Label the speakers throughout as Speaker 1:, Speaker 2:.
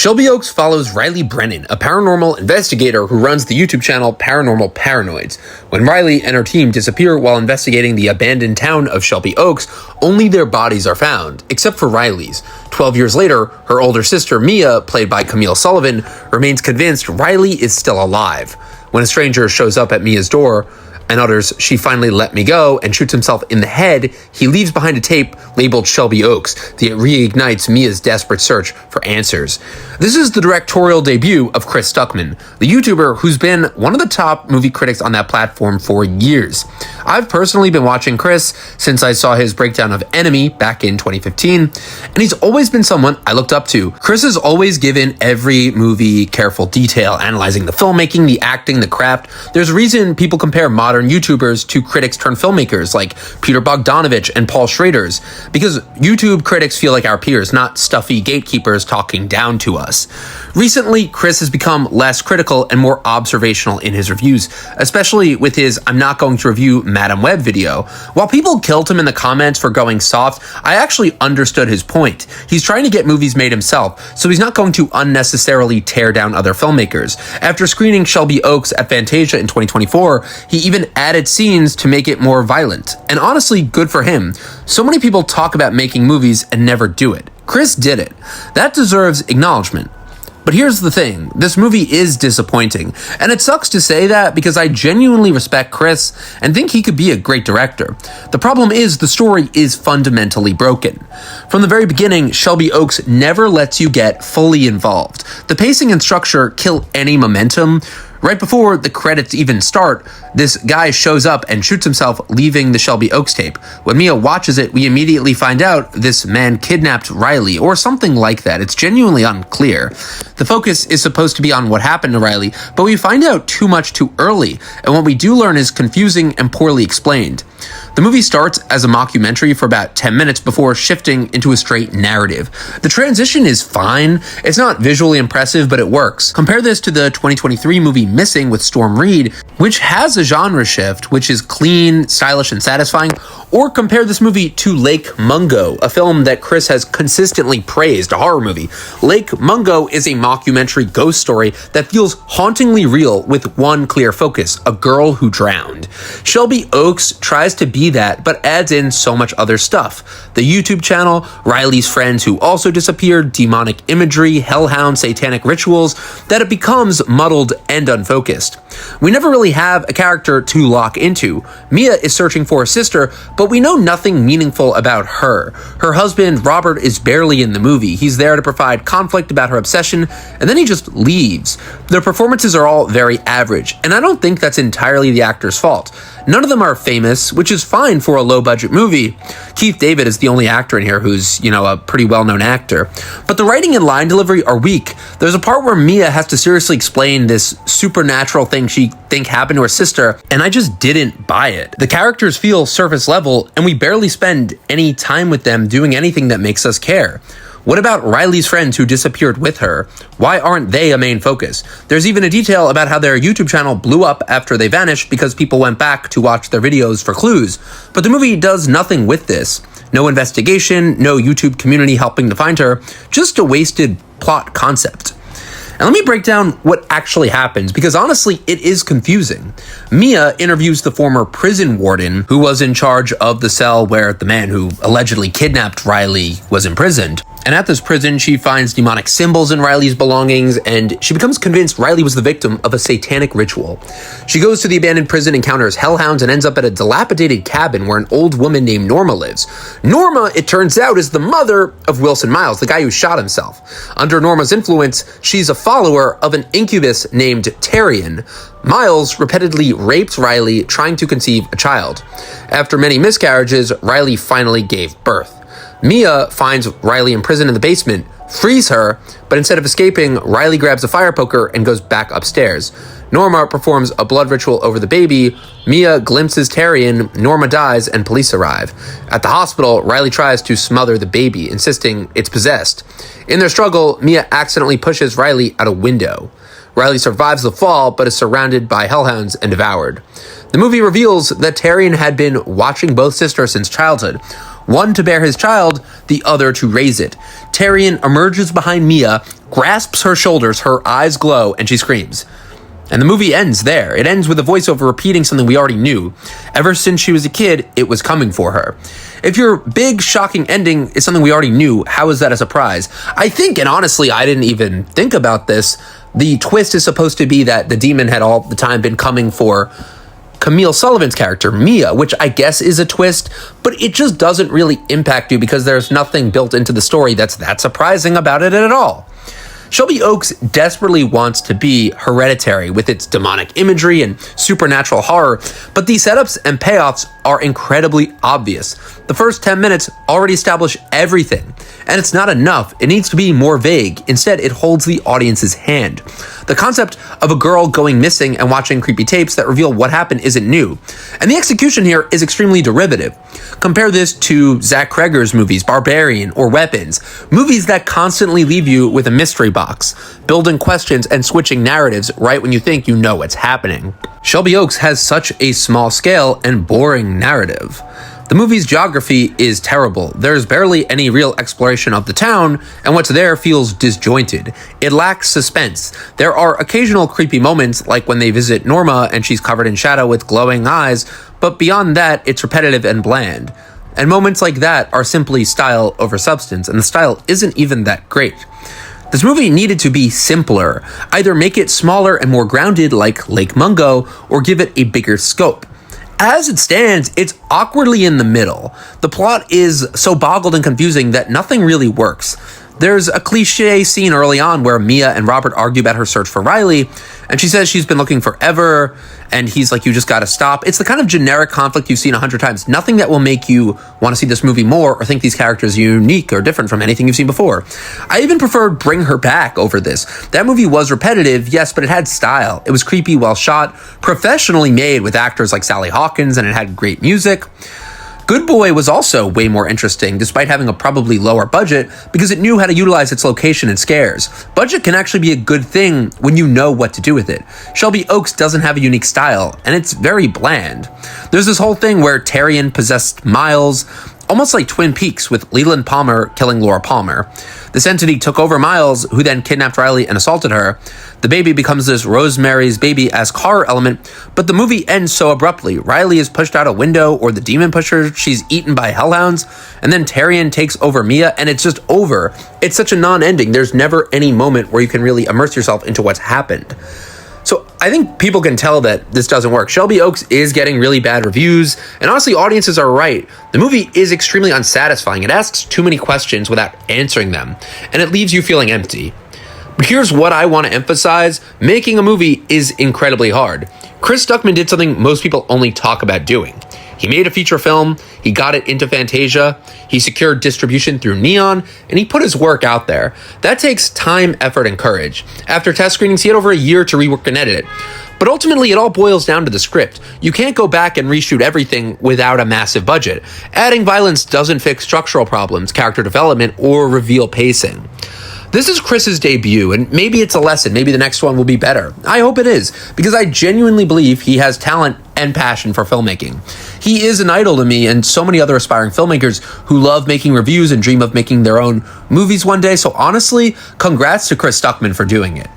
Speaker 1: Shelby Oaks follows Riley Brennan, a paranormal investigator who runs the YouTube channel Paranormal Paranoids. When Riley and her team disappear while investigating the abandoned town of Shelby Oaks, only their bodies are found, except for Riley's. 12 years later, her older sister Mia, played by Camille Sullivan, remains convinced Riley is still alive. When a stranger shows up at Mia's door and utters, "She finally let me go," and shoots himself in the head, he leaves behind a tape labeled Shelby Oaks that reignites Mia's desperate search for answers. This is the directorial debut of Chris Stuckman, the YouTuber who's been one of the top movie critics on that platform for years. I've personally been watching Chris since I saw his breakdown of Enemy back in 2015, and he's always been someone I looked up to. Chris has always given every movie careful detail, analyzing the filmmaking, the acting, the craft. There's a reason people compare modern YouTubers to critics turned filmmakers like Peter Bogdanovich and Paul Schrader's, because YouTube critics feel like our peers, not stuffy gatekeepers talking down to us. Recently, Chris has become less critical and more observational in his reviews, especially with his "I'm not going to review Madam Web" video. While people killed him in the comments for going soft, I actually understood his point. He's trying to get movies made himself, so he's not going to unnecessarily tear down other filmmakers. After screening Shelby Oaks at Fantasia in 2024, he even added scenes to make it more violent. And honestly, good for him. So many people talk about making movies and never do it. Chris did it. That deserves acknowledgement. But here's the thing, this movie is disappointing, and it sucks to say that because I genuinely respect Chris and think he could be a great director. The problem is the story is fundamentally broken. From the very beginning, Shelby Oaks never lets you get fully involved. The pacing and structure kill any momentum. Right before the credits even start, this guy shows up and shoots himself, leaving the Shelby Oaks tape. When Mia watches it, we immediately find out this man kidnapped Riley, or something like that. It's genuinely unclear. The focus is supposed to be on what happened to Riley, but we find out too much too early, and what we do learn is confusing and poorly explained. The movie starts as a mockumentary for about 10 minutes before shifting into a straight narrative. The transition is fine. It's not visually impressive, but it works. Compare this to the 2023 movie Missing with Storm Reed, which has a genre shift, which is clean, stylish, and satisfying. Or compare this movie to Lake Mungo, a film that Chris has consistently praised, a horror movie. Lake Mungo is a mockumentary ghost story that feels hauntingly real with one clear focus, a girl who drowned. Shelby Oaks tries to be that, but adds in so much other stuff. The YouTube channel, Riley's friends who also disappeared, demonic imagery, hellhound, satanic rituals, that it becomes muddled and unfocused. We never really have a character to lock into. Mia is searching for her sister, but we know nothing meaningful about her. Her husband, Robert, is barely in the movie. He's there to provide conflict about her obsession, and then he just leaves. Their performances are all very average, and I don't think that's entirely the actor's fault. None of them are famous, which is fine for a low-budget movie. Keith David is the only actor in here who's, a pretty well-known actor. But the writing and line delivery are weak. There's a part where Mia has to seriously explain this supernatural thing she think happened to her sister, and I just didn't buy it. The characters feel surface level, and we barely spend any time with them doing anything that makes us care. What about Riley's friends who disappeared with her? Why aren't they a main focus? There's even a detail about how their YouTube channel blew up after they vanished because people went back to watch their videos for clues. But the movie does nothing with this. No investigation, no YouTube community helping to find her, just a wasted plot concept. And let me break down what actually happens, because honestly, it is confusing. Mia interviews the former prison warden who was in charge of the cell where the man who allegedly kidnapped Riley was imprisoned. And at this prison, she finds demonic symbols in Riley's belongings, and she becomes convinced Riley was the victim of a satanic ritual. She goes to the abandoned prison, encounters hellhounds, and ends up at a dilapidated cabin where an old woman named Norma lives. Norma, it turns out, is the mother of Wilson Miles, the guy who shot himself. Under Norma's influence, she's a follower of an incubus named Tyrion. Miles repeatedly raped Riley, trying to conceive a child. After many miscarriages, Riley finally gave birth. Mia finds Riley imprisoned in the basement, frees her, but instead of escaping, Riley grabs a fire poker and goes back upstairs. Norma performs a blood ritual over the baby, Mia glimpses Tyrion, Norma dies, and police arrive. At the hospital, Riley tries to smother the baby, insisting it's possessed. In their struggle, Mia accidentally pushes Riley out a window. Riley survives the fall, but is surrounded by hellhounds and devoured. The movie reveals that Tyrion had been watching both sisters since childhood. one to bear his child, the other to raise it. Tyrion emerges behind Mia, grasps her shoulders, her eyes glow, and she screams. And the movie ends there. It ends with a voiceover repeating something we already knew. Ever since she was a kid, it was coming for her. If your big, shocking ending is something we already knew, how is that a surprise? I think, and honestly, I didn't even think about this, the twist is supposed to be that the demon had all the time been coming for Camille Sullivan's character, Mia, which I guess is a twist, but it just doesn't really impact you because there's nothing built into the story that's that surprising about it at all. Shelby Oaks desperately wants to be Hereditary with its demonic imagery and supernatural horror, but these setups and payoffs are incredibly obvious. The first 10 minutes already establish everything, and it's not enough. It needs to be more vague. Instead, it holds the audience's hand. The concept of a girl going missing and watching creepy tapes that reveal what happened isn't new, and the execution here is extremely derivative. Compare this to Zach Cregger's movies, Barbarian or Weapons, movies that constantly leave you with a mystery box, building questions and switching narratives right when you think you know what's happening. Shelby Oaks has such a small scale and boring narrative. The movie's geography is terrible. There's barely any real exploration of the town, and what's there feels disjointed. It lacks suspense. There are occasional creepy moments, like when they visit Norma and she's covered in shadow with glowing eyes, but beyond that, it's repetitive and bland. And moments like that are simply style over substance, and the style isn't even that great. This movie needed to be simpler. Either make it smaller and more grounded like Lake Mungo, or give it a bigger scope. As it stands, it's awkwardly in the middle. The plot is so boggled and confusing that nothing really works. There's a cliche scene early on where Mia and Robert argue about her search for Riley, and she says she's been looking forever, and he's like, you just gotta stop. It's the kind of generic conflict you've seen 100 times. Nothing that will make you want to see this movie more or think these characters are unique or different from anything you've seen before. I even preferred Bring Her Back over this. That movie was repetitive, yes, but it had style. It was creepy, well shot, professionally made with actors like Sally Hawkins, and it had great music. Good Boy was also way more interesting, despite having a probably lower budget, because it knew how to utilize its location and scares. Budget can actually be a good thing when you know what to do with it. Shelby Oaks doesn't have a unique style, and it's very bland. There's this whole thing where Tyrion possessed Miles, almost like Twin Peaks with Leland Palmer killing Laura Palmer. This entity took over Miles, who then kidnapped Riley and assaulted her. The baby becomes this Rosemary's Baby-esque horror element, but the movie ends so abruptly. Riley is pushed out a window, or the demon pusher, she's eaten by hellhounds, and then Tyrion takes over Mia, and it's just over. It's such a non-ending. There's never any moment where you can really immerse yourself into what's happened. So I think people can tell that this doesn't work. Shelby Oaks is getting really bad reviews, and honestly, audiences are right. The movie is extremely unsatisfying. It asks too many questions without answering them, and it leaves you feeling empty. But here's what I want to emphasize. Making a movie is incredibly hard. Chris Stuckman did something most people only talk about doing. He made a feature film, he got it into Fantasia, he secured distribution through Neon, and he put his work out there. That takes time, effort, and courage. After test screenings, he had over a year to rework and edit it. But ultimately, it all boils down to the script. You can't go back and reshoot everything without a massive budget. Adding violence doesn't fix structural problems, character development, or reveal pacing. This is Chris's debut, and maybe it's a lesson. Maybe the next one will be better. I hope it is, because I genuinely believe he has talent and passion for filmmaking. He is an idol to me and so many other aspiring filmmakers who love making reviews and dream of making their own movies one day. So honestly, congrats to Chris Stuckman for doing it.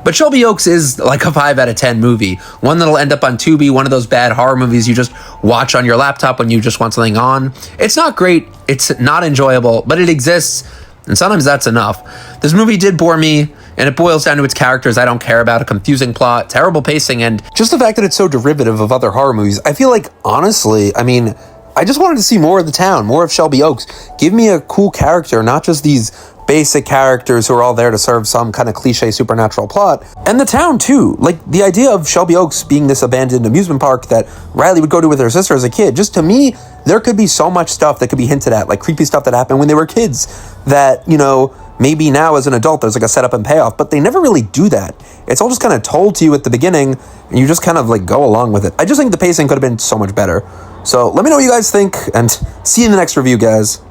Speaker 1: But Shelby Oaks is like a 5 out of 10 movie, one that'll end up on Tubi, one of those bad horror movies you just watch on your laptop when you just want something on. It's not great, it's not enjoyable, but it exists. And sometimes that's enough. This movie did bore me, and it boils down to its characters I don't care about, a confusing plot, terrible pacing, and just the fact that it's so derivative of other horror movies. I feel like, honestly, I just wanted to see more of the town, more of Shelby Oaks. Give me a cool character, not just these basic characters who are all there to serve some kind of cliche supernatural plot. And the town, too. Like, the idea of Shelby Oaks being this abandoned amusement park that Riley would go to with her sister as a kid, just to me, there could be so much stuff that could be hinted at, like creepy stuff that happened when they were kids that, maybe now as an adult there's like a setup and payoff, but they never really do that. It's all just kind of told to you at the beginning, and you just kind of like go along with it. I just think the pacing could have been so much better. So let me know what you guys think, and see you in the next review, guys.